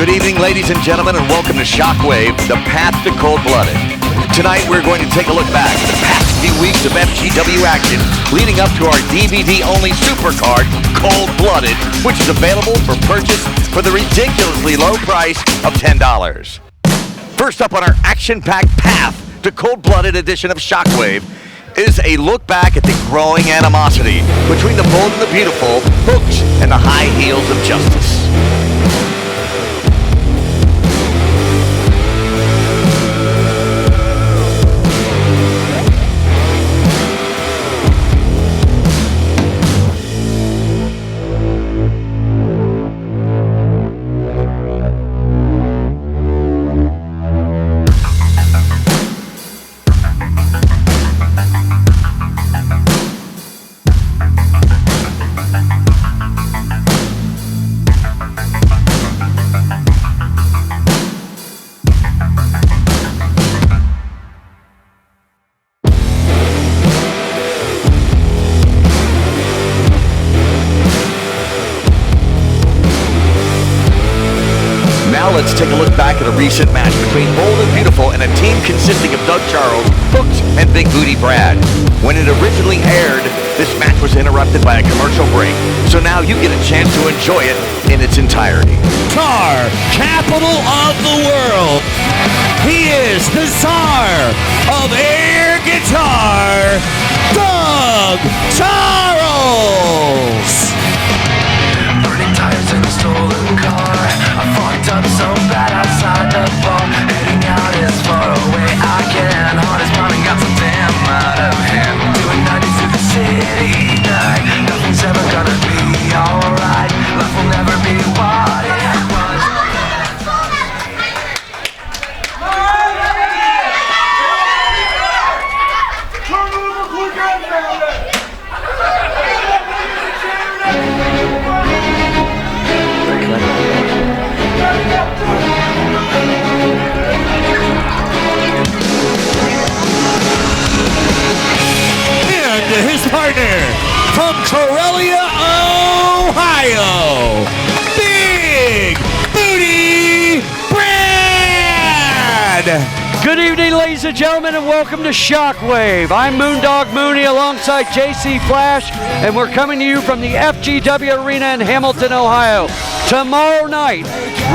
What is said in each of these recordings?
Good evening, ladies and gentlemen, and welcome to Shockwave, the path to cold-blooded. Tonight, we're going to take a look back at the past few weeks of FGW action leading up to our DVD-only supercard, Cold-Blooded, which is available for purchase for the ridiculously low price of $10. First up on our action-packed path to Cold-Blooded edition of Shockwave is a look back at the growing animosity between the bold and the beautiful, Hooks, and the high heels of justice. Let's take a look back at a recent match between Bold and Beautiful and a team consisting of Doug Charles, Hooks, and Big Booty Brad. When it originally aired, this match was interrupted by a commercial break, so now you get a chance to enjoy it in its entirety. Guitar, capital of the world. He is the Tsar of air guitar, Doug Charles. Burning tires in a stolen car. I fucked up so bad outside the bar. Heading out as far away I can. Hard as mine and got some damn out of him. Doing 90 through the city night. Nothing's ever gonna be alright. Life will never be what it was. His partner from Corellia, Ohio, Big Booty Brad. Good evening, ladies and gentlemen, and welcome to Shockwave. I'm Moondog Mooney alongside JC Flash, and we're coming to you from the FGW Arena in Hamilton, Ohio. Tomorrow night,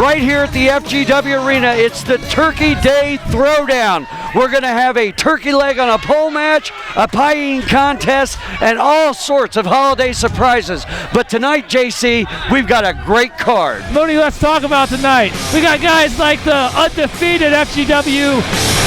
right here at the FGW Arena, it's the Turkey Day Throwdown. We're going to have a turkey leg on a pole match, a pie-eating contest, and all sorts of holiday surprises. But tonight, JC, we've got a great card. Mooney, let's talk about tonight. We got guys like the undefeated FGW,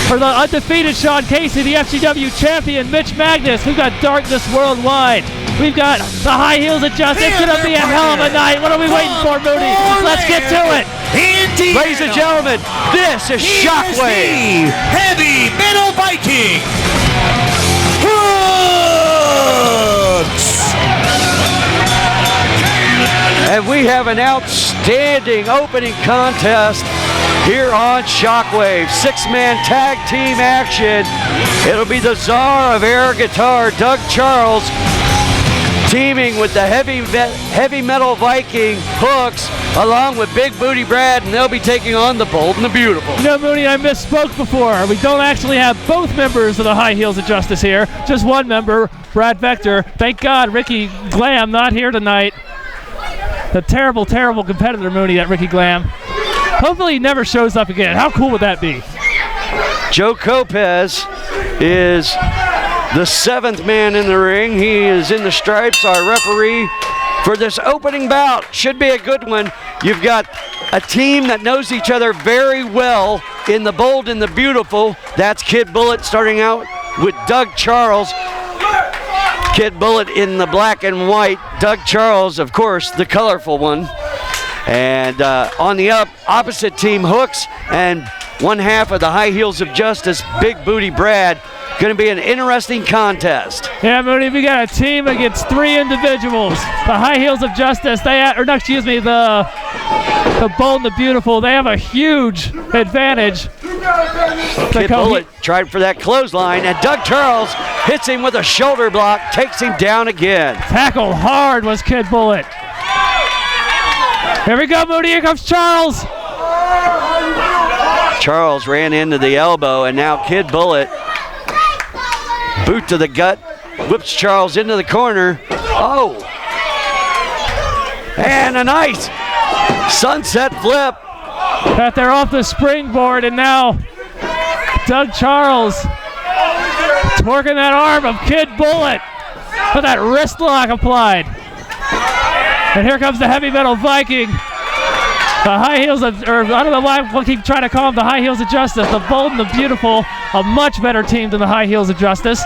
or the undefeated Sean Casey, the FGW champion Mitch Magnus. We've got Darkness Worldwide. We've got the High Heels of Justice. It's going to be a hell of a night. What are we waiting for, Mooney? Let's get to it. Indiana. Ladies and gentlemen, this is Shockwave. Heavy Metal Viking, Hooks. And we have an outstanding opening contest here on Shockwave. Six-man tag team action. It'll be the Czar of air guitar, Doug Charles, teaming with the heavy metal Viking, Hooks, along with Big Booty Brad, and they'll be taking on the Bold and the Beautiful. No, Mooney, I misspoke before. We don't actually have both members of the High Heels of Justice here. Just one member, Brad Vector. Thank God Ricky Glam not here tonight. The terrible, terrible competitor, Mooney, that Ricky Glam. Hopefully he never shows up again. How cool would that be? Joe Copez is the seventh man in the ring. He is in the stripes, our referee for this opening bout. Should be a good one. You've got a team that knows each other very well in the Bold and the Beautiful. That's Kid Bullet starting out with Doug Charles. Kid Bullet in the black and white. Doug Charles, of course, the colorful one. And on the opposite team, Hooks, and one half of the High Heels of Justice, Big Booty Brad. Going to be an interesting contest. Yeah, Mooney, we got a team against three individuals. The High Heels of Justice, the Bold and the Beautiful, they have a huge advantage. Kid Bullet tried for that clothesline, and Doug Charles hits him with a shoulder block, takes him down again. Tackled hard was Kid Bullet. Here we go, Mooney. Here comes Charles. Charles ran into the elbow, and now Kid Bullet, boot to the gut, whips Charles into the corner. Oh! And a nice sunset flip. Got there off the springboard, and now Doug Charles twerking that arm of Kid Bullet. Got that wrist lock applied. And here comes the Heavy Metal Viking. The High Heels of, or I don't know why I keep trying to call them the High Heels of Justice. The Bold and the Beautiful, a much better team than the High Heels of Justice.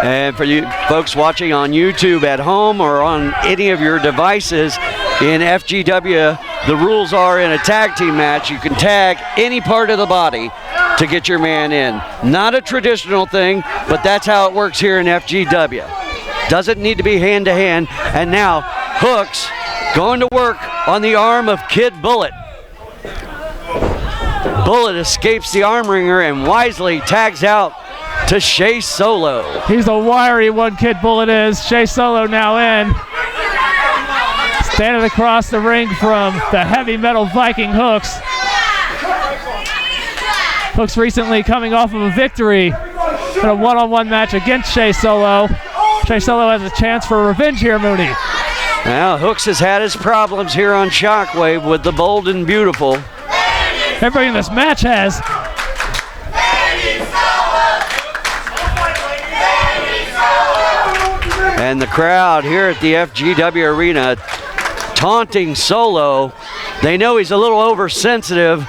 And for you folks watching on YouTube at home or on any of your devices in FGW, the rules are in a tag team match, you can tag any part of the body to get your man in. Not a traditional thing, but that's how it works here in FGW. Doesn't need to be hand to hand. And now Hooks going to work on the arm of Kid Bullet. Bullet escapes the arm wringer and wisely tags out to Shea Solo. He's a wiry one, Kid Bullet is. Shea Solo now in. Standing across the ring from the Heavy Metal Viking Hooks. Hooks recently coming off of a victory in a one-on-one match against Shea Solo. Shea Solo has a chance for revenge here, Mooney. Now Hooks has had his problems here on Shockwave with the Bold and Beautiful. Everybody in this match has. And the crowd here at the FGW Arena taunting Solo. They know he's a little oversensitive,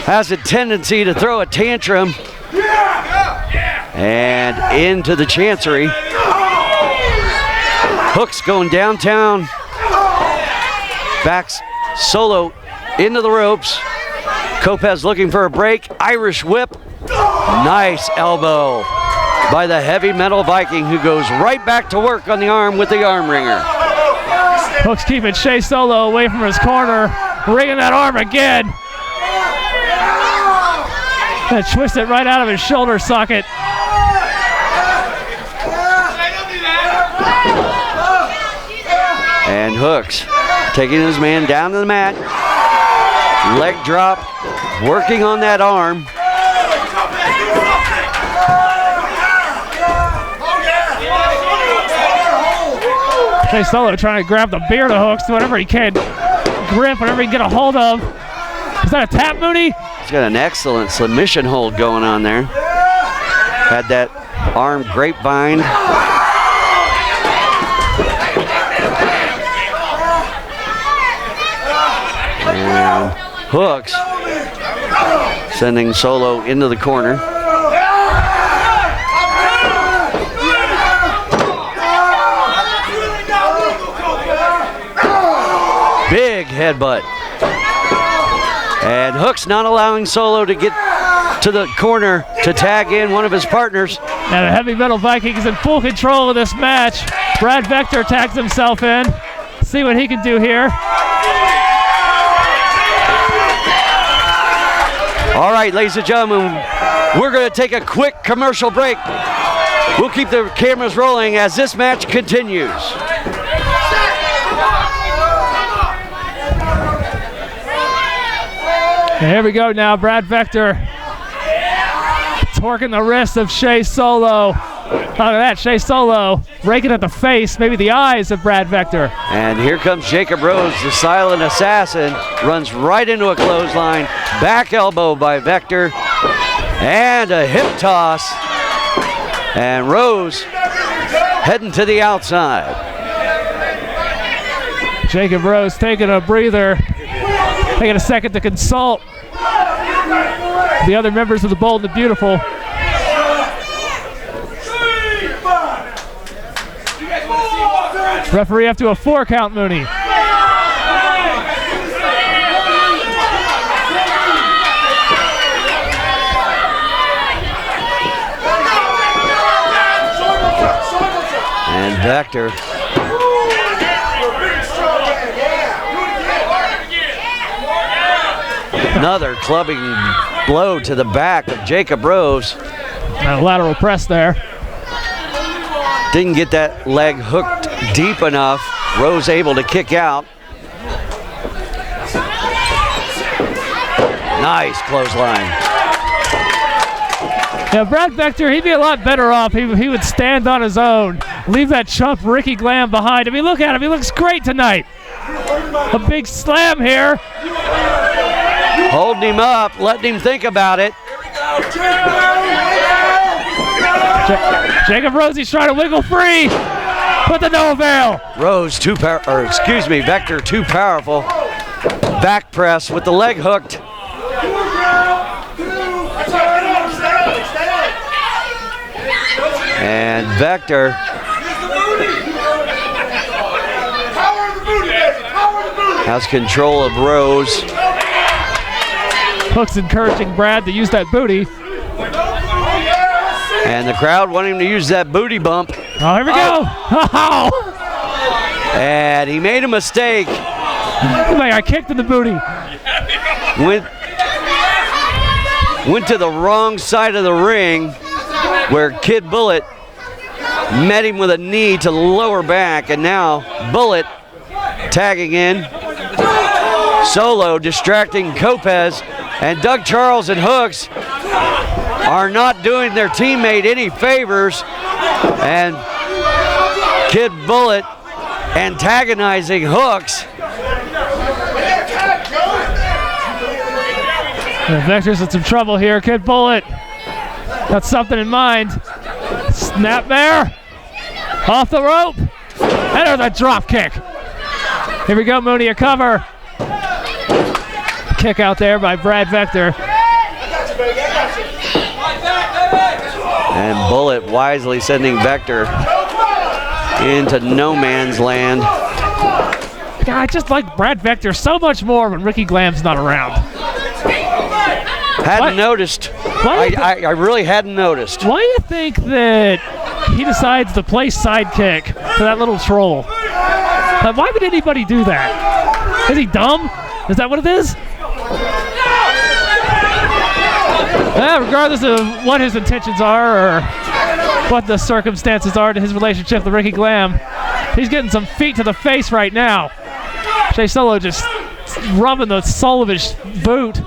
has a tendency to throw a tantrum. And into the Chancery. Hooks going downtown. Backs Solo into the ropes. Kopez looking for a break. Irish whip. Nice elbow by the Heavy Metal Viking, who goes right back to work on the arm with the arm wringer. Hooks keeping Shea Solo away from his corner. Ringing that arm again. And twist it right out of his shoulder socket. And Hooks taking his man down to the mat. Leg drop, working on that arm. Shea Solo trying to grab the beard of Hooks, whatever he can grip, whatever he can get a hold of. Is that a tap, Mooney? He's got an excellent submission hold going on there. Had that arm grapevine. And Hooks sending Solo into the corner. Big headbutt. And Hooks not allowing Solo to get to the corner to tag in one of his partners. And the Heavy Metal Viking is in full control of this match. Brad Vector tags himself in. See what he can do here. All right, ladies and gentlemen, we're going to take a quick commercial break. We'll keep the cameras rolling as this match continues. And here we go now, Brad Vector torquing the wrist of Shea Solo. Look at that, Shea Solo raking at the face, maybe the eyes of Brad Vector. And here comes Jacob Rose, the silent assassin, runs right into a clothesline, back elbow by Vector, and a hip toss. And Rose heading to the outside. Jacob Rose taking a breather, taking a second to consult the other members of the Bold and the Beautiful. Referee up to a 4 count, Mooney. And Vector. Another clubbing blow to the back of Jacob Rose. And a lateral press there. Didn't get that leg hooked deep enough. Rose able to kick out. Nice clothesline. Yeah, Brad Vector, he'd be a lot better off. He would stand on his own, leave that chump Ricky Glam behind. I mean, look at him. He looks great tonight. A big slam here. Holding him up, letting him think about it. Jacob Rosie's trying to wiggle free, but to no avail. Vector too powerful. Back press with the leg hooked. And Vector has control of Rose. Hook's encouraging Brad to use that booty. And the crowd wanting him to use that booty bump. Oh, here we go. Oh. And he made a mistake. I kicked in the booty. Went to the wrong side of the ring where Kid Bullet met him with a knee to the lower back, and now Bullet tagging in. Solo distracting Lopez, and Doug Charles and Hooks are not doing their teammate any favors, and Kid Bullet antagonizing Hooks. Vector's in some trouble here. Kid Bullet got something in mind. Snap there. Off the rope. And there's a drop kick. Here we go, Mooney, a cover. Kick out there by Brad Vector. And Bullet wisely sending Vector into no man's land. God, I just like Brad Vector so much more when Ricky Glam's not around. Hadn't noticed. I really hadn't noticed. Why do you think that he decides to play sidekick to that little troll? Why would anybody do that? Is he dumb? Is that what it is? Regardless of what his intentions are or what the circumstances are to his relationship with Ricky Glam, he's getting some feet to the face right now. Jay Solo just rubbing the sole of his boot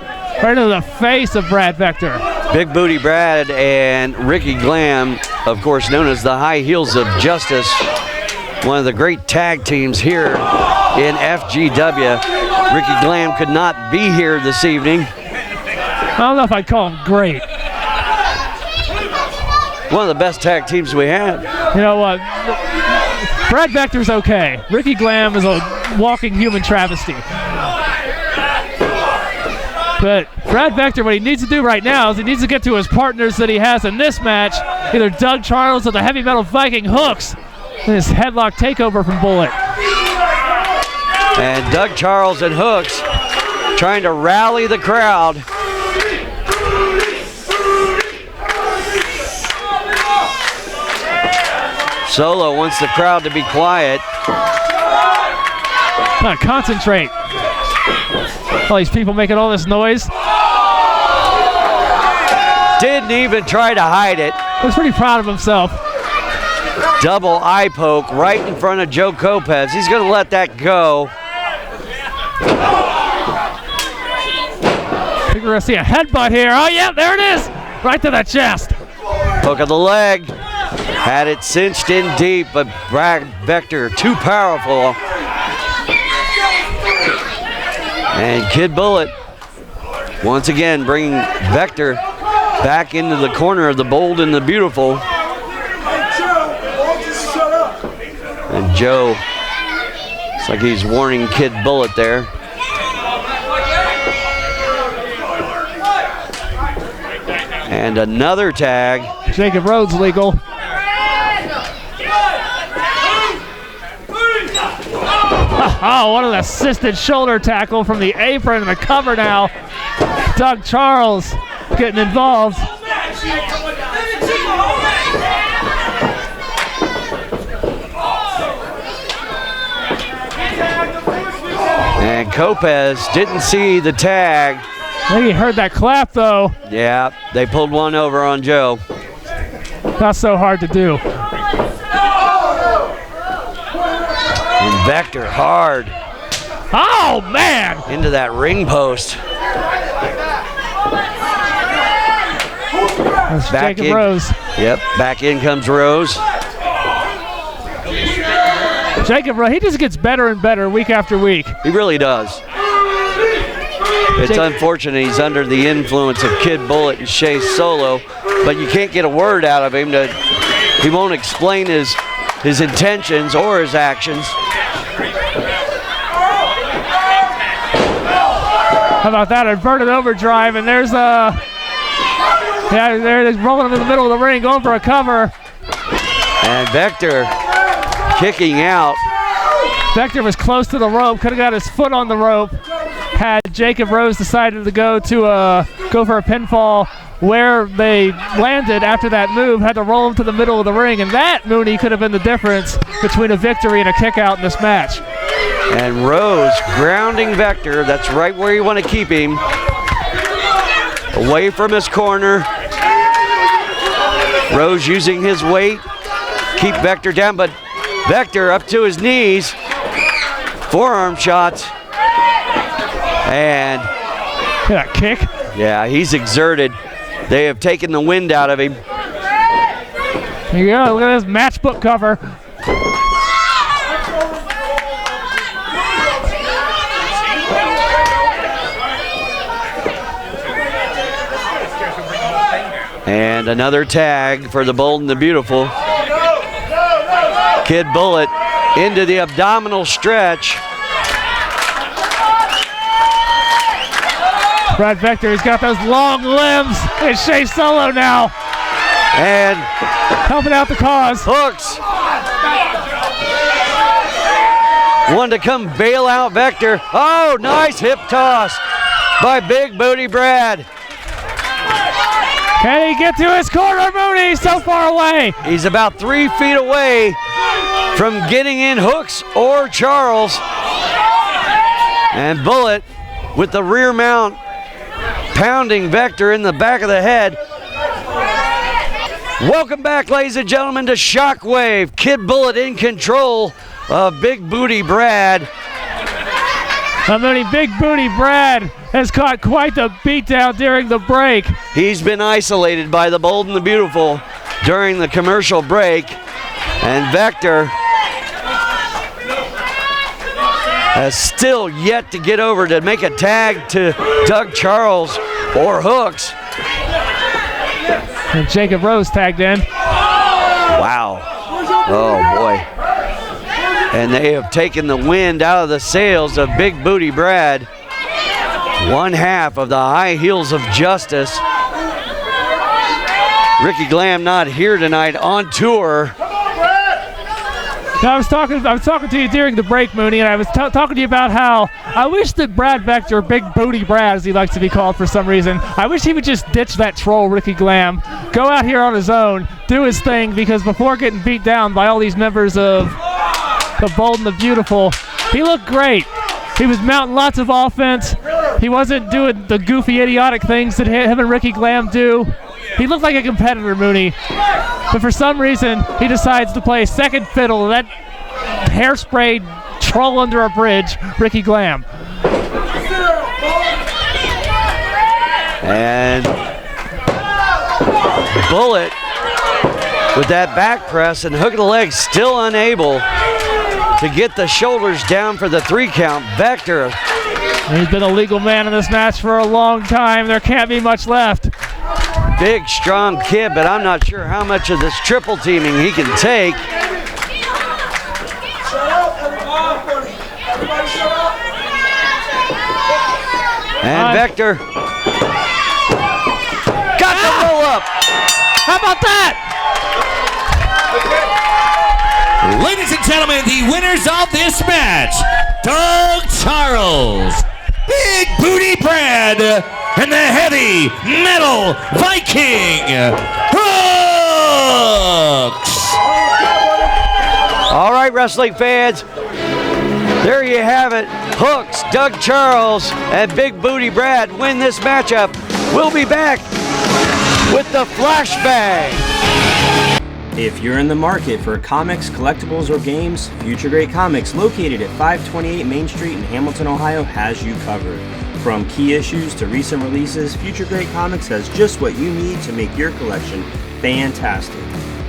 right into the face of Brad Vector. Big Booty Brad and Ricky Glam, of course known as the High Heels of Justice, one of the great tag teams here in FGW. Ricky Glam could not be here this evening. I don't know if I'd call him great. One of the best tag teams we have. You know what? Brad Vector's okay. Ricky Glam is a walking human travesty. But Brad Vector, what he needs to do right now is he needs to get to his partners that he has in this match, either Doug Charles or the Heavy Metal Viking Hooks, and his headlock takeover from Bullet. And Doug Charles and Hooks trying to rally the crowd. Solo wants the crowd to be quiet. Concentrate. All these people making all this noise. Didn't even try to hide it. Looks pretty proud of himself. Double eye poke right in front of Joe Lopez. He's going to let that go. I think we're going to see a headbutt here. Oh, yeah, there it is. Right to the chest. Hook of the leg. Had it cinched in deep, but Brad Vector too powerful. And Kid Bullet once again bringing Vector back into the corner of the Bold and the Beautiful. And Joe, it's like he's warning Kid Bullet there. And another tag. Jacob Rhodes legal. Oh, what an assisted shoulder tackle from the apron and the cover now. Doug Charles getting involved. And Lopez didn't see the tag. I think he heard that clap though. Yeah, they pulled one over on Joe. Not so hard to do. And Vector hard. Oh, man! Into that ring post. That's Back Jacob in. Rose. Yep, back in comes Rose. Jacob Rose, he just gets better and better week after week. He really does. It's unfortunate he's under the influence of Kid Bullet and Shea Solo, but you can't get a word out of him. He won't explain his intentions or his actions. How about that? Inverted overdrive, and there's there it is, rolling him in the middle of the ring, going for a cover. And Vector kicking out. Vector was close to the rope, could have got his foot on the rope. Had Jacob Rose decided to go for a pinfall where they landed after that move, had to roll him to the middle of the ring, and that, Mooney, could have been the difference between a victory and a kick out in this match. And Rose grounding Vector. That's right where you want to keep him. Away from his corner. Rose using his weight. Keep Vector down, but Vector up to his knees. Forearm shots. And that kick. Yeah, he's exerted. They have taken the wind out of him. Here you go. Look at this matchbook cover. And another tag for the Bold and the Beautiful. Kid Bullet into the abdominal stretch. Brad Vector, he's got those long limbs. It's Shea Solo now. And helping out the cause. Hooks. Wanted to come bail out Vector. Oh, nice hip toss by Big Booty Brad. Can he get to his corner, Mooney? He's so far away. He's about 3 feet away from getting in Hooks or Charles. And Bullet with the rear mount pounding Vector in the back of the head. Welcome back, ladies and gentlemen, to Shockwave. Kid Bullet in control of Big Booty Brad. Mooney, Big Booty Brad has caught quite the beatdown during the break. He's been isolated by the Bold and the Beautiful during the commercial break. And Vector has still yet to get over to make a tag to Doug Charles or Hooks. And Jacob Rose tagged in. Wow. Oh, boy. And they have taken the wind out of the sails of Big Booty Brad. One half of the High Heels of Justice. Ricky Glam not here tonight, on tour. Now, I was talking to you during the break, Mooney, and I was talking to you about how I wish that Brad Vector, Big Booty Brad, as he likes to be called for some reason, I wish he would just ditch that troll Ricky Glam, go out here on his own, do his thing, because before getting beat down by all these members of the Bold and the Beautiful, he looked great. He was mounting lots of offense. He wasn't doing the goofy, idiotic things that him and Ricky Glam do. He looked like a competitor, Mooney. But for some reason, he decides to play second fiddle to that hairsprayed troll under a bridge, Ricky Glam. And Bullet with that back press and hook of the leg, still unable to get the shoulders down for the 3 count. Vector. He's been a legal man in this match for a long time. There can't be much left. Big, strong kid, but I'm not sure how much of this triple teaming he can take. And Vector got the roll up. How about that? Ladies and gentlemen, the winners of this match, Doug Charles, Big Booty Brad, and the Heavy Metal Viking, Hooks! All right, wrestling fans, there you have it. Hooks, Doug Charles, and Big Booty Brad win this matchup. We'll be back with the flashbang. If you're in the market for comics, collectibles, or games, Future Great Comics, located at 528 Main Street in Hamilton, Ohio, has you covered. From key issues to recent releases, Future Great Comics has just what you need to make your collection fantastic.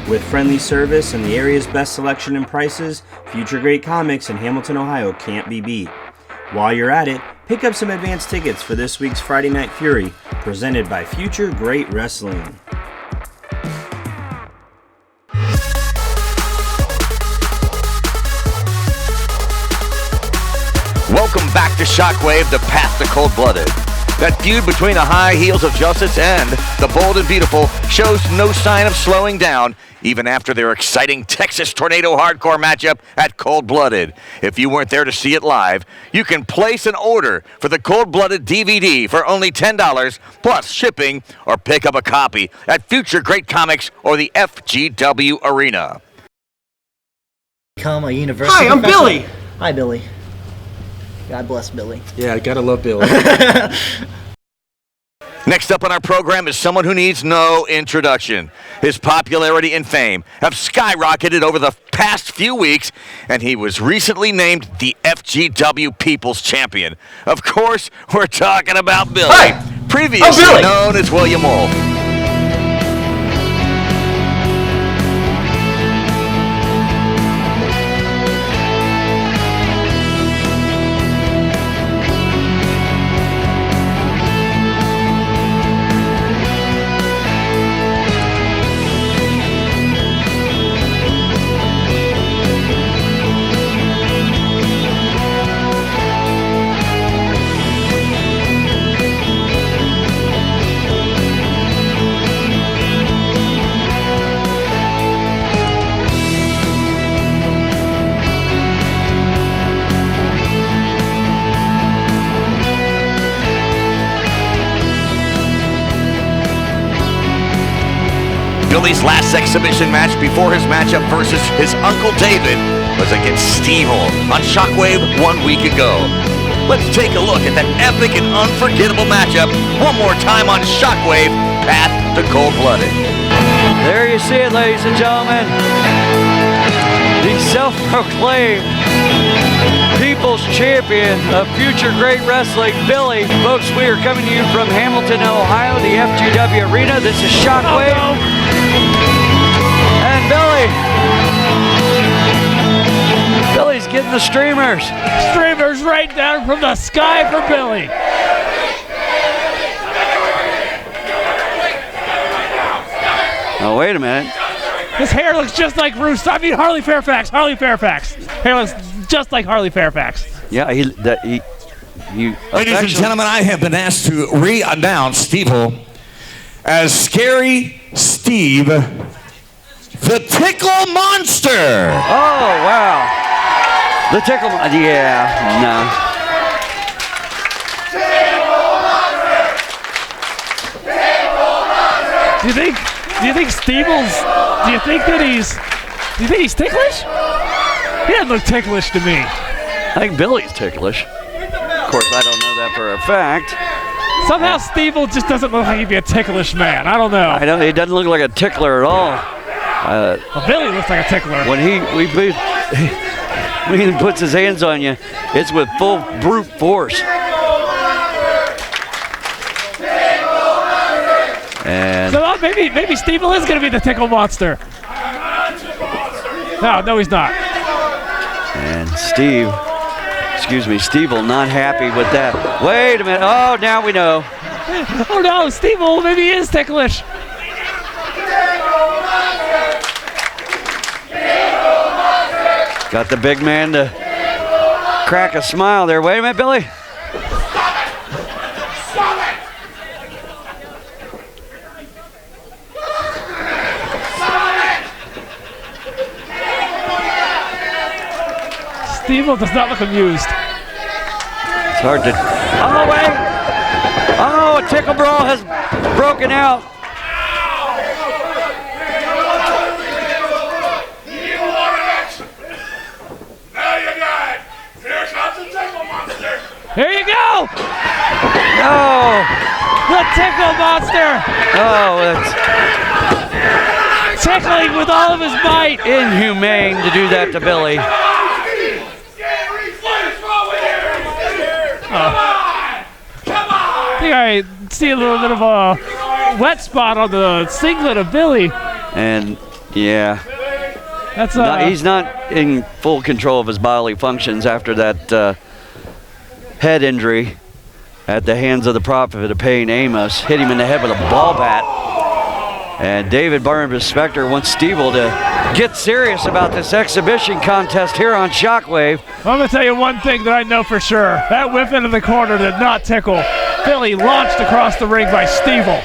With friendly service and the area's best selection and prices, Future Great Comics in Hamilton, Ohio can't be beat. While you're at it, pick up some advance tickets for this week's Friday Night Fury, presented by Future Great Wrestling. Welcome back to Shockwave, the path to cold-blooded. That feud between the high heels of Justice and the Bold and Beautiful shows no sign of slowing down, even after their exciting Texas Tornado Hardcore matchup at Cold-Blooded. If you weren't there to see it live, you can place an order for the Cold-Blooded DVD for only $10 plus shipping, or pick up a copy at Future Great Comics or the FGW Arena. Become a university Hi, I'm professor. Billy. Hi, Billy. God bless Billy. Yeah, I gotta love Billy. Next up on our program is someone who needs no introduction. His popularity and fame have skyrocketed over the past few weeks, and he was recently named the FGW People's Champion. Of course, we're talking about Billy, Hi, previously Billy. known as William Wolf. Billy's last exhibition match before his matchup versus his Uncle David was against Steve on Shockwave 1 week ago. Let's take a look at that epic and unforgettable matchup one more time on Shockwave, Path to Cold-Blooded. There you see it, ladies and gentlemen. The self-proclaimed People's Champion of Future Great Wrestling, Billy. Folks, we are coming to you from Hamilton, Ohio, the FGW Arena. This is Shockwave. Oh, no. And Billy's getting the streamers. Streamers right down from the sky for Billy. Oh, wait a minute. His hair looks just like Harley Fairfax. Harley Fairfax. Hair looks just like Harley Fairfax. Yeah, he Ladies and gentlemen, I have been asked to re-announce Steve-O as Scary Steve, the Tickle Monster. Oh, wow. The tickle, yeah, no. Do you think he's ticklish? He doesn't look ticklish to me. I think Billy's ticklish. Of course, I don't know that for a fact. Somehow Steve just doesn't look like he'd be a ticklish man. I don't know. He doesn't look like a tickler at all. Well, Billy looks like a tickler. When he puts his hands on you, it's with full brute force. And So maybe Steve is going to be the tickle monster. No, he's not. And Steve will not happy with that. Wait a minute. Oh, now we know. Oh no, Steve maybe he is ticklish. Got the big man to crack a smile there. Wait a minute, Billy. Steve does not look amused. It's hard to. Oh, wait. Oh, a tickle brawl has broken out. Here you go! No. The tickle monster! Oh, that's Tickling with all of his might! inhumane to do that to Billy. think I see a little bit of a wet spot on the singlet of Billy. And yeah, That's he's not in full control of his bodily functions after that head injury at the hands of the Prophet of Pain, Amos. Hit him in the head with a ball bat. And David Barnabas Spector wants Stevel to get serious about this exhibition contest here on Shockwave. I'm going to tell you one thing that I know for sure. That whip into the corner did not tickle. Billy launched across the ring by Stevel.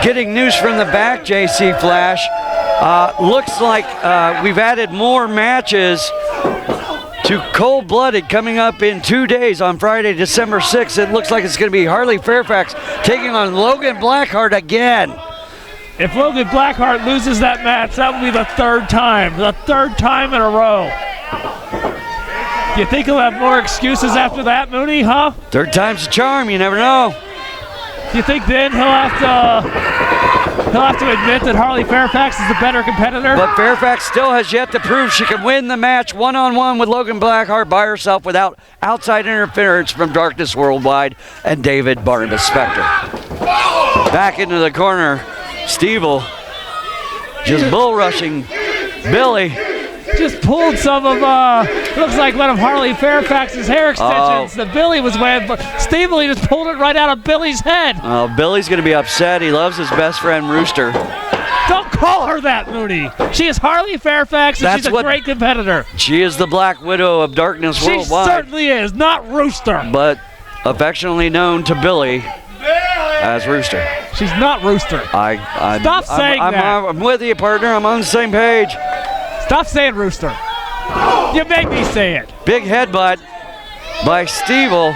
Getting news from the back, JC Flash. Looks like we've added more matches to Cold Blooded coming up in 2 days on Friday, December 6th. It looks like it's going to be Harley Fairfax taking on Logan Blackheart again. If Logan Blackheart loses that match, that will be the third time in a row. Do you think he'll have more excuses after that, Mooney, huh? Third time's a charm, you never know. Do you think then he'll have to admit that Harley Fairfax is the better competitor? But Fairfax still has yet to prove she can win the match one-on-one with Logan Blackheart by herself without outside interference from Darkness Worldwide and David Barnabas Spector. Back into the corner, Stevel just bull rushing Billy. Just pulled some of, looks like one of Harley Fairfax's hair extensions that Billy was wearing, but Stevel just pulled it right out of Billy's head. Billy's going to be upset. He loves his best friend, Rooster. Don't call her that, Mooney. She is Harley Fairfax, and she's a great competitor. She is the Black Widow of Darkness Worldwide. She certainly is, not Rooster. But affectionately known to Billy as Rooster. She's not Rooster. Stop saying that. I'm with you, partner. I'm on the same page. Stop saying Rooster. You make me say it. Big headbutt by Stevel.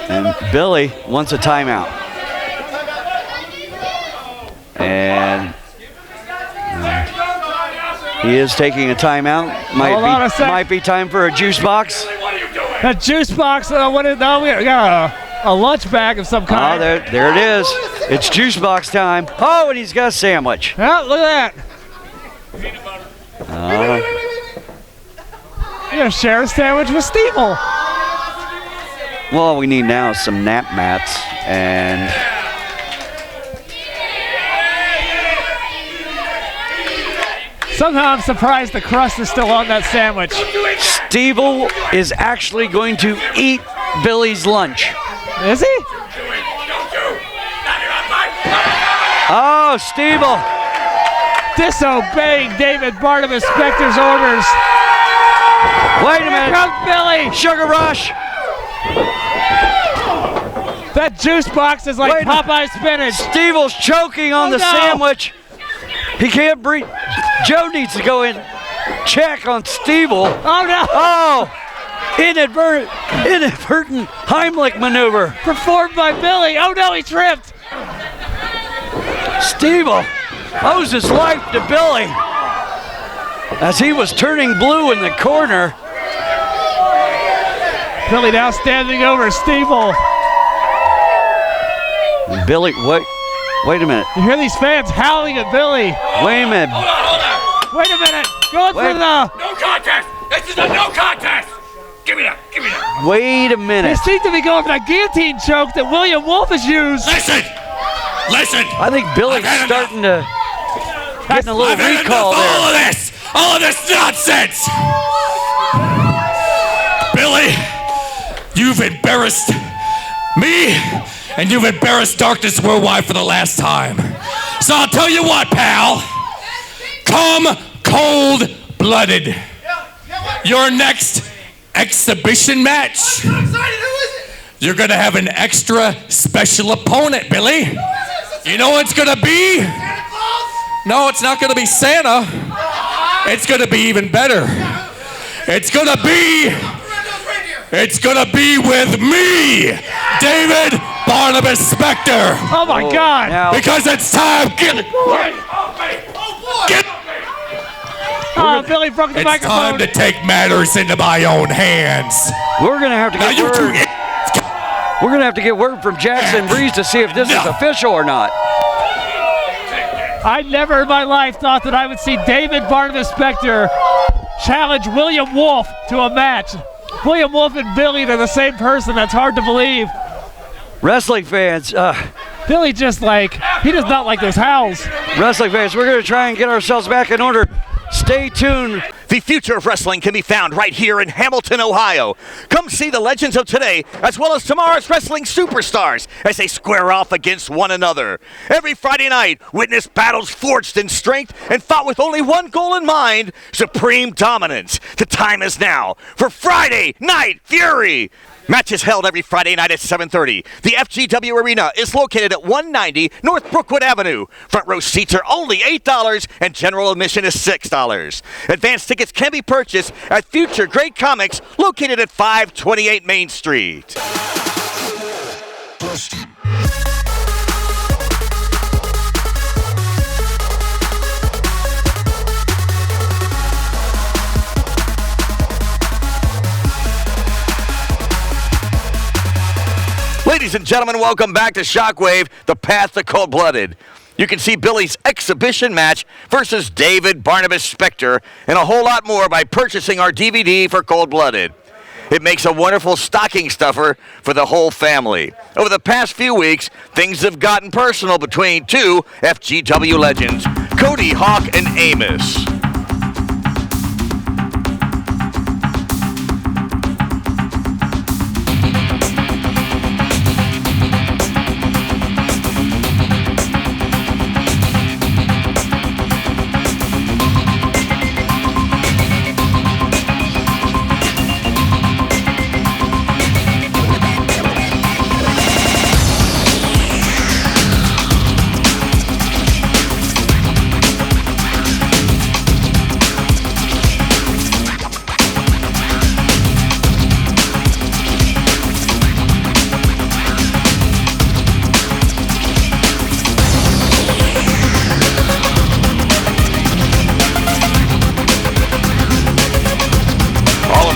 And Billy wants a timeout. And he is taking a timeout. Might be time for a juice box. A juice box. We got a lunch bag of some kind. Oh, there it is. It's juice box time. Oh, and he's got a sandwich. Oh, look at that. You're going to share a sandwich with Stevel. Well, all we need now is some nap mats and somehow I'm surprised the crust is still on that sandwich. Stevel is actually going to eat Billy's lunch. Is he? Oh, Stevel. Disobeying David Barnabas Spector's orders. Wait a minute. Here comes Billy. Sugar Rush. That juice box is like Popeye spinach. Stevel's choking on the sandwich. He can't breathe. Joe needs to go in, check on Stevel. Oh, no. Oh. Inadvertent Heimlich maneuver. Performed by Billy. Oh no, he tripped. Stevel owes his life to Billy as he was turning blue in the corner. Billy now standing over Stevel. Billy, wait a minute. You hear these fans howling at Billy. Wait a minute. Hold on. Wait a minute. Going for the... No contest. This is a no contest. Give me that. They Wait a minute. seem to be going for that guillotine choke that William Wolf has used. Listen. I think Billy's starting to getting a little recall there. All of this nonsense. Billy, you've embarrassed me, and you've embarrassed Darkness Worldwide for the last time. So I'll tell you what, pal. Come cold-blooded. Your next exhibition match. You're gonna have an extra special opponent, Billy. You know what it's gonna be? No, it's not gonna be Santa. It's gonna be even better. It's gonna be with me, David Barnabas Spector. Oh my God! Now, because it's time. Billy broke the It's microphone. time to take matters into my own hands. we're gonna have to Now get you word. two. We're gonna have to get word from Jackson Breeze to see if this is official or not. I never in my life thought that I would see David Barnabas Spector challenge William Wolf to a match. William Wolf and Billy, they're the same person. That's hard to believe. Wrestling fans, Billy just he does not like those howls. wrestling fans, we're going to try and get ourselves back in order. Stay tuned. The future of wrestling can be found right here in Hamilton, Ohio. Come see the legends of today, as well as tomorrow's wrestling superstars, as they square off against one another. Every Friday night, witness battles forged in strength and fought with only one goal in mind: supreme dominance. The time is now for Friday Night Fury. Matches held every Friday night at 7:30. The FGW Arena is located at 190 North Brookwood Avenue. Front row seats are only $8 and general admission is $6. Advance tickets can be purchased at Future Great Comics, located at 528 Main Street. Ladies and gentlemen, welcome back to Shockwave, the path to cold-blooded. You can see Billy's exhibition match versus David Barnabas Spector and a whole lot more by purchasing our DVD for Cold-Blooded. It makes a wonderful stocking stuffer for the whole family. Over the past few weeks, things have gotten personal between two FGW legends, Cody Hawk and Amos.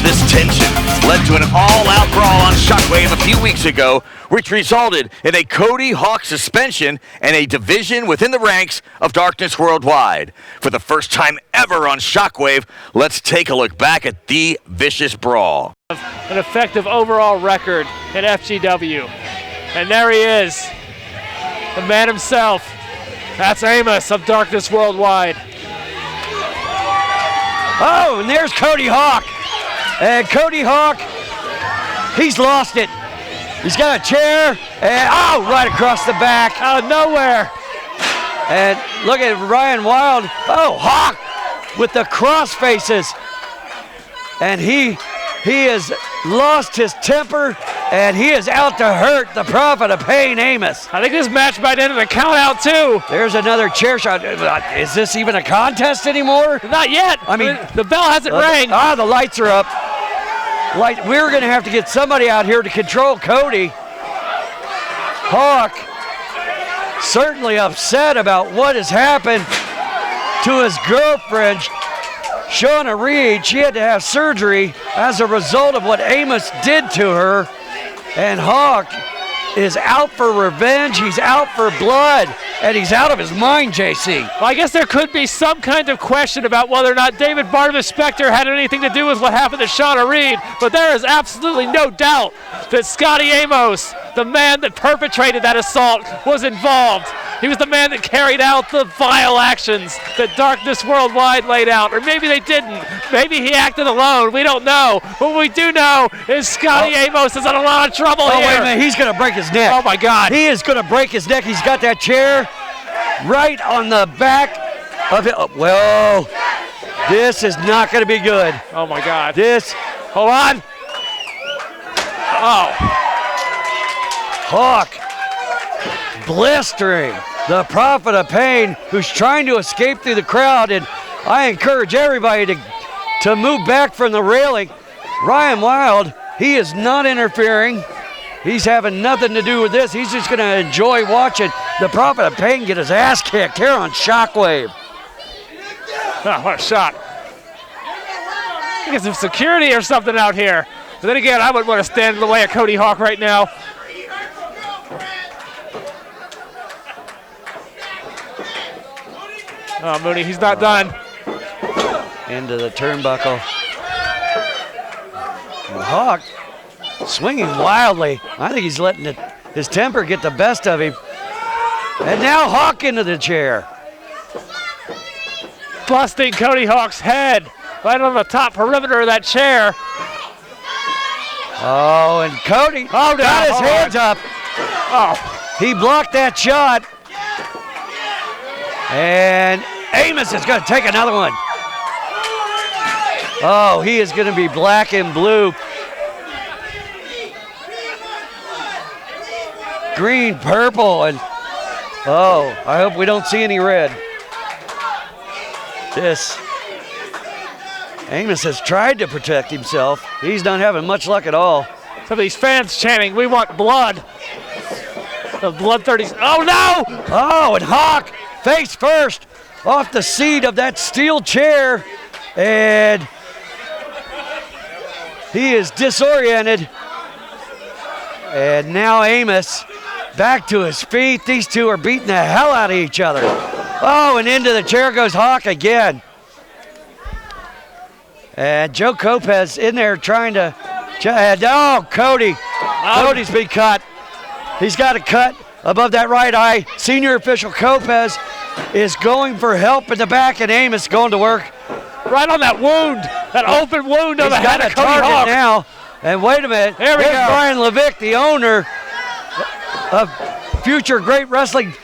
This tension led to an all-out brawl on Shockwave a few weeks ago, which resulted in a Cody Hawk suspension and a division within the ranks of Darkness Worldwide. For the first time ever on Shockwave, let's take a look back at the vicious brawl. An effective overall record in FGW. And there he is, the man himself. That's Amos of Darkness Worldwide. Oh, and there's Cody Hawk. And Cody Hawk, he's lost it. He's got a chair, and right across the back. Out of nowhere. And look at Ryan Wild. Oh, Hawk with the cross faces. And he has lost his temper, and he is out to hurt the Prophet of Pain, Amos. I think this match might end in a count out too. There's another chair shot. Is this even a contest anymore? Not yet. I mean, the bell hasn't rang. The lights are up. We're going to have to get somebody out here to control Cody. Hawk certainly upset about what has happened to his girlfriend, Shauna Reed. She had to have surgery as a result of what Amos did to her. And Hawk is out for revenge. He's out for blood. And he's out of his mind, JC. Well, I guess there could be some kind of question about whether or not David Barnabas Spector had anything to do with what happened to Shauna Reed, but there is absolutely no doubt that Scotty Amos, the man that perpetrated that assault, was involved. He was the man that carried out the vile actions that Darkness Worldwide laid out. Or maybe they didn't. Maybe he acted alone. We don't know. But what we do know is Scotty Amos is in a lot of trouble here. Oh, wait a minute. He's going to break his neck. Oh, my God. He is going to break his neck. He's got that chair right on the back of it. Well, this is not going to be good. Oh, my God. Hold on. Oh. Hawk blistering the Prophet of Pain, who's trying to escape through the crowd, and I encourage everybody to move back from the railing. Ryan Wild, he is not interfering. He's having nothing to do with this. He's just going to enjoy watching the Prophet of Pain get his ass kicked here on Shockwave. Oh, what a shot. I think it's some security or something out here. But then again, I wouldn't want to stand in the way of Cody Hawk right now. Oh, Mooney, he's not done. into the turnbuckle. And Hawk swinging wildly. I think he's letting his temper get the best of him. And now Hawk into the chair. Busting Cody Hawk's head right on the top perimeter of that chair. Oh, and Cody got his hands up. Oh, He blocked that shot. And Amos is going to take another one. Oh, he is going to be black and blue. Green, purple, and oh, I hope we don't see any red. Amos has tried to protect himself. He's not having much luck at all. some of these fans chanting, "We want blood." The bloodthirsty. Oh no! Oh, and Hawk face first off the seat of that steel chair, and he is disoriented. And now Amos back to his feet. These two are beating the hell out of each other. Oh, and into the chair goes Hawk again. And Joe Lopez in there trying to. Oh, Cody. Cody's been cut. He's got a cut above that right eye. Senior official Lopez is going for help in the back, and Amos going to work. Right on that wound, that open wound on the head of Cody target Hawk. now. And wait a minute. There we Here's go. Brian Levick, the owner of future Great Wrestling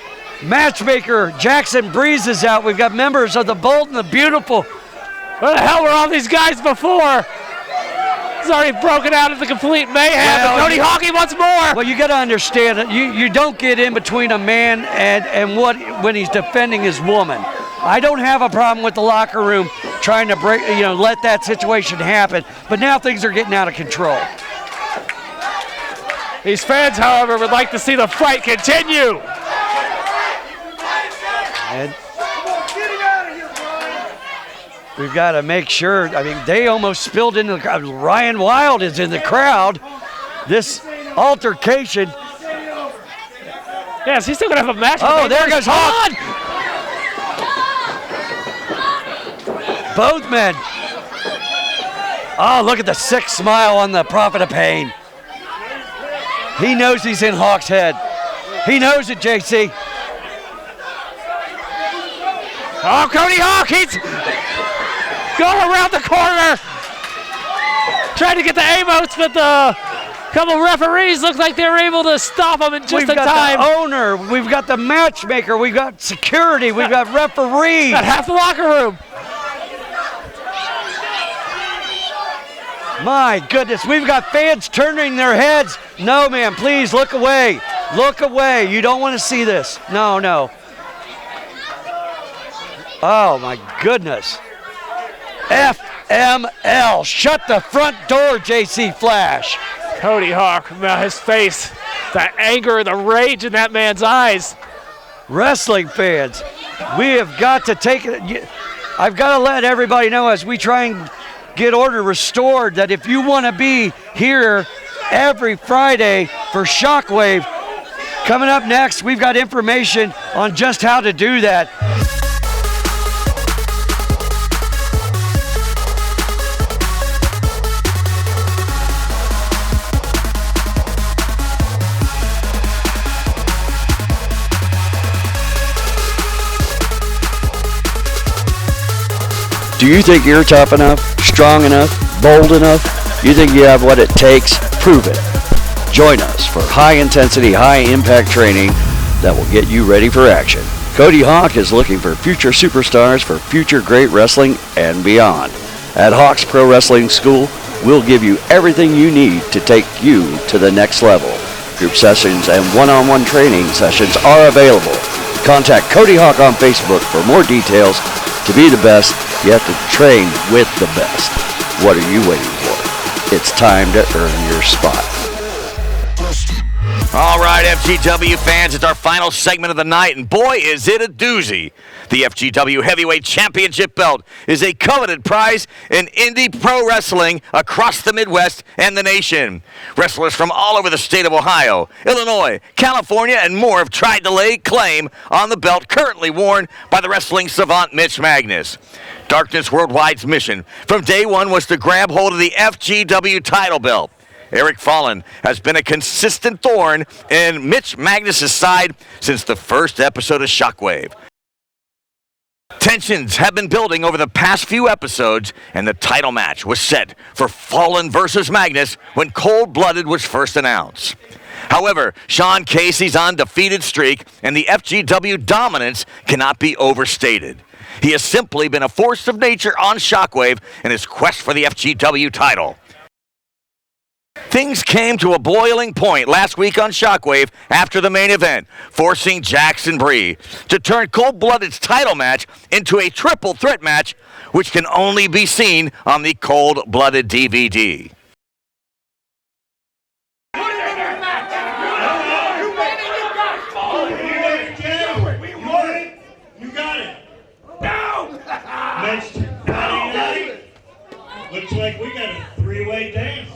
matchmaker Jackson Breeze is out. We've got members of the Bold and the Beautiful. Where the hell were all these guys before? He's already broken out into complete mayhem. Well, But Cody Hawk, he wants more. Well, you got to understand that you don't get in between a man and what when he's defending his woman. I don't have a problem with the locker room trying to let that situation happen, but now things are getting out of control. These fans, however, would like to see the fight continue. And we've got to make sure. I mean, they almost spilled into the crowd. Ryan Wild is in the crowd. This altercation. Yes, he's still going to have a match. Oh, there goes Hawk. Both men. Oh, look at the sick smile on the Prophet of Pain. He knows he's in Hawk's head. He knows it, JC. Oh, Cody Hawk, he's going around the corner. Trying to get the Amos, but the couple referees look like they were able to stop him in just in time. We've got the owner, we've got the matchmaker, we've got security, we've got referees. At half the locker room. My goodness, we've got fans turning their heads. No, man, please look away. Look away. You don't want to see this. No, no. Oh, my goodness. FML. Shut the front door, JC Flash. Cody Hawk, his face, the anger, the rage in that man's eyes. Wrestling fans, we have got to take it. I've got to let everybody know as we try and get order restored that if you want to be here every Friday for Shockwave, coming up next, we've got information on just how to do that. Do you think you're tough enough, strong enough, bold enough? You think you have what it takes? Prove it. Join us for high-intensity, high-impact training that will get you ready for action. Cody Hawk is looking for future superstars for future great wrestling and beyond. At Hawk's Pro Wrestling School, we'll give you everything you need to take you to the next level. Group sessions and one-on-one training sessions are available. Contact Cody Hawk on Facebook for more details. To be the best, you have to train with the best. What are you waiting for? It's time to earn your spot. All right, FGW fans, it's our final segment of the night, and boy, is it a doozy. The FGW Heavyweight Championship belt is a coveted prize in indie pro wrestling across the Midwest and the nation. Wrestlers from all over the state of Ohio, Illinois, California, and more have tried to lay claim on the belt currently worn by the wrestling savant Mitch Magnus. Darkness Worldwide's mission from day one was to grab hold of the FGW title belt. Eric Fallon has been a consistent thorn in Mitch Magnus' side since the first episode of Shockwave. Tensions have been building over the past few episodes, and the title match was set for Fallon versus Magnus when Cold Blooded was first announced. However, Sean Casey's undefeated streak and the FGW dominance cannot be overstated. He has simply been a force of nature on Shockwave in his quest for the FGW title. Things came to a boiling point last week on Shockwave after the main event, forcing Jackson Bree to turn Cold Blooded's title match into a triple threat match, which can only be seen on the Cold Blooded DVD. Next Friday night, looks like we got a three-way dance.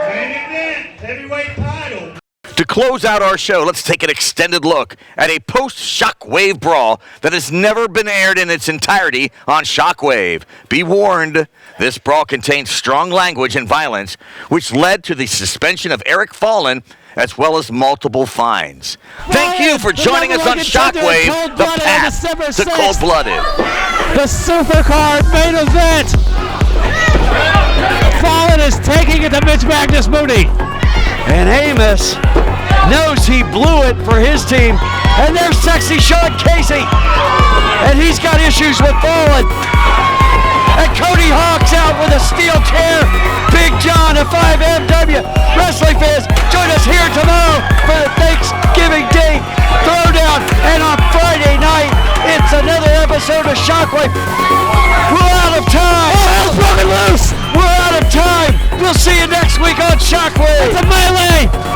Main event, heavyweight title. To close out our show, let's take an extended look at a post-Shockwave brawl that has never been aired in its entirety on Shockwave. Be warned, this brawl contains strong language and violence, which led to the suspension of Eric Fallon as well as multiple fines. Thank you for joining us on Shockwave, the path to Cold Blooded. The Supercard main event. Fallon is taking it to Mitch Magnus Mooney. And Amos knows he blew it for his team. And there's sexy Sean Casey. And he's got issues with Fallon. And Cody Hawk's out with a steel chair. Big John of 5MW. Wrestling fans, join us here tomorrow for the Thanksgiving Day Throwdown. And on Friday night, it's another episode of Shockwave. We're out of time. Oh, hell's broken loose. We're out of time. We'll see you next week on Shockwave. It's a melee.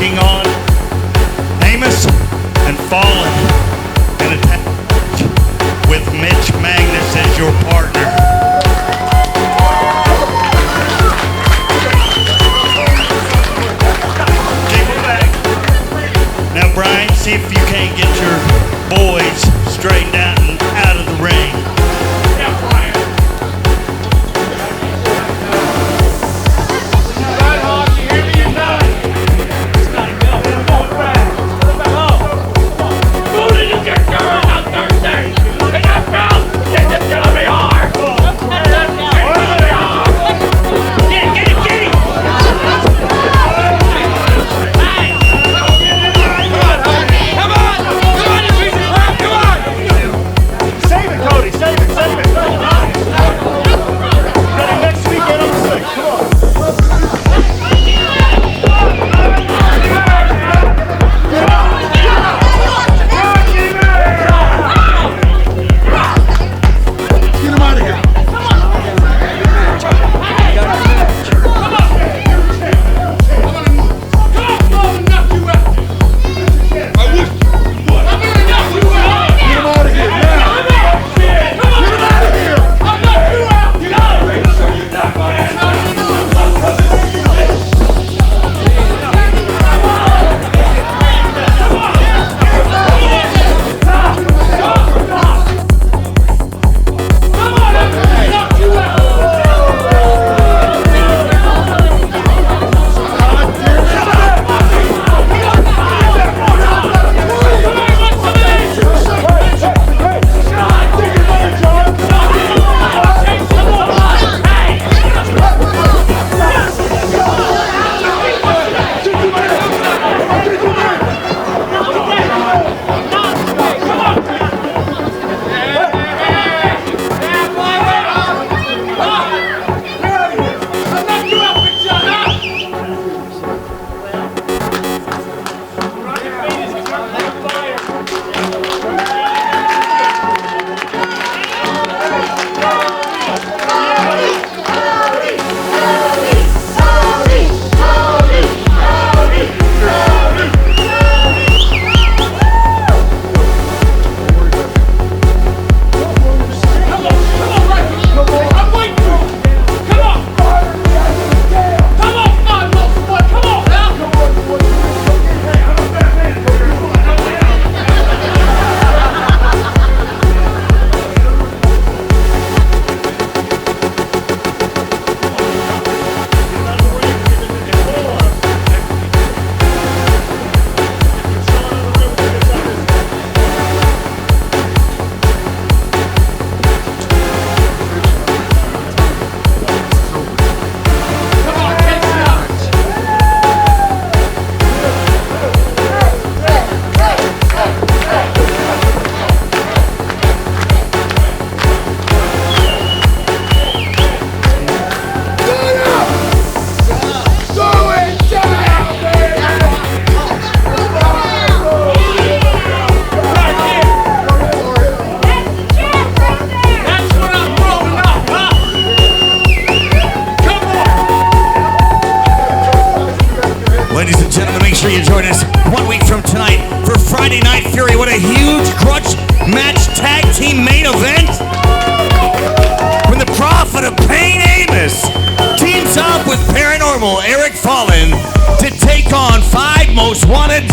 taking on Amos and Fallen in a tag with Mitch Magnus as your partner. Now, Brian, see if you can't get your boys straightened out and out of the ring. sure you join us 1 week from tonight for Friday Night Fury. What a huge grudge match tag team main event. When the Prophet of Pain, Amos, teams up with Paranormal Eric Fallen to take on 5 Most Wanted,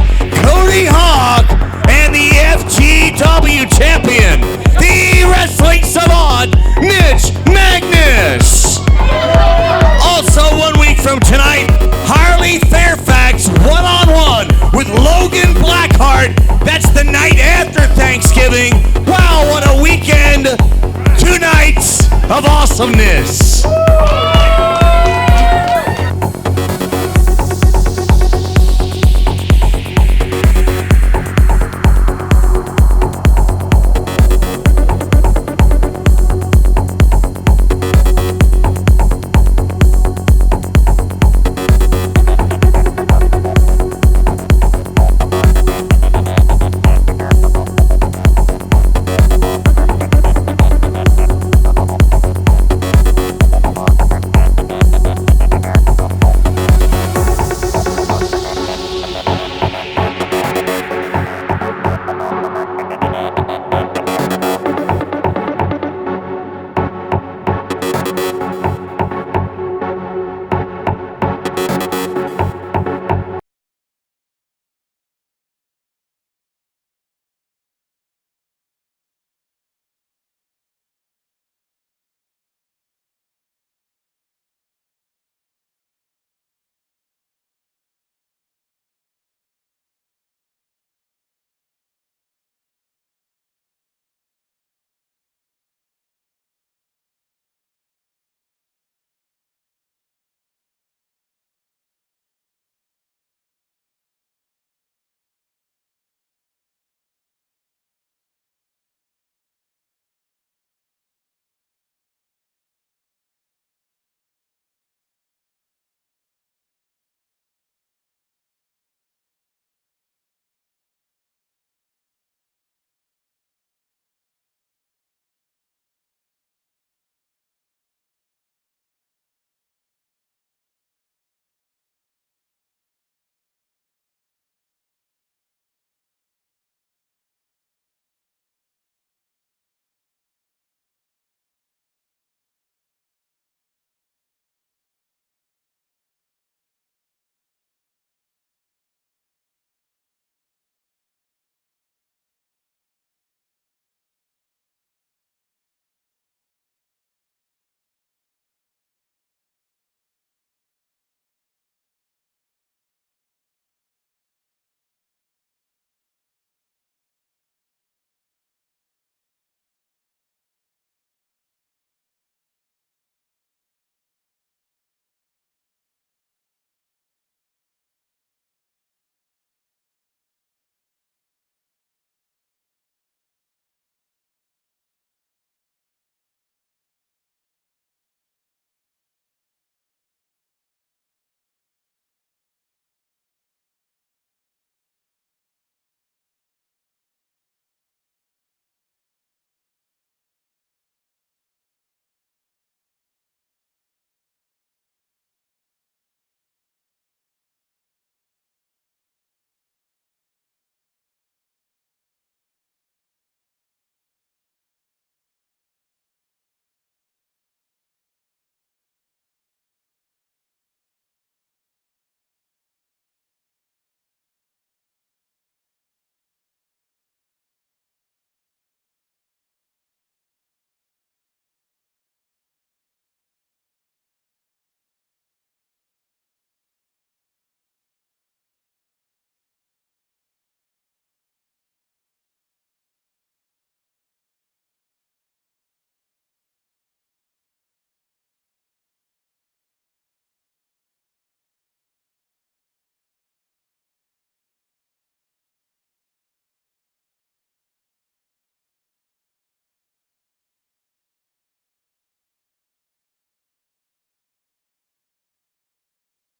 Cody Hawk, and the FGW champion, the wrestling savant, Mitch Magnus. Also 1 week from tonight, Harley Fairfax one-on-one with Logan Blackheart. That's the night after Thanksgiving. Wow, what a weekend. 2 nights of awesomeness.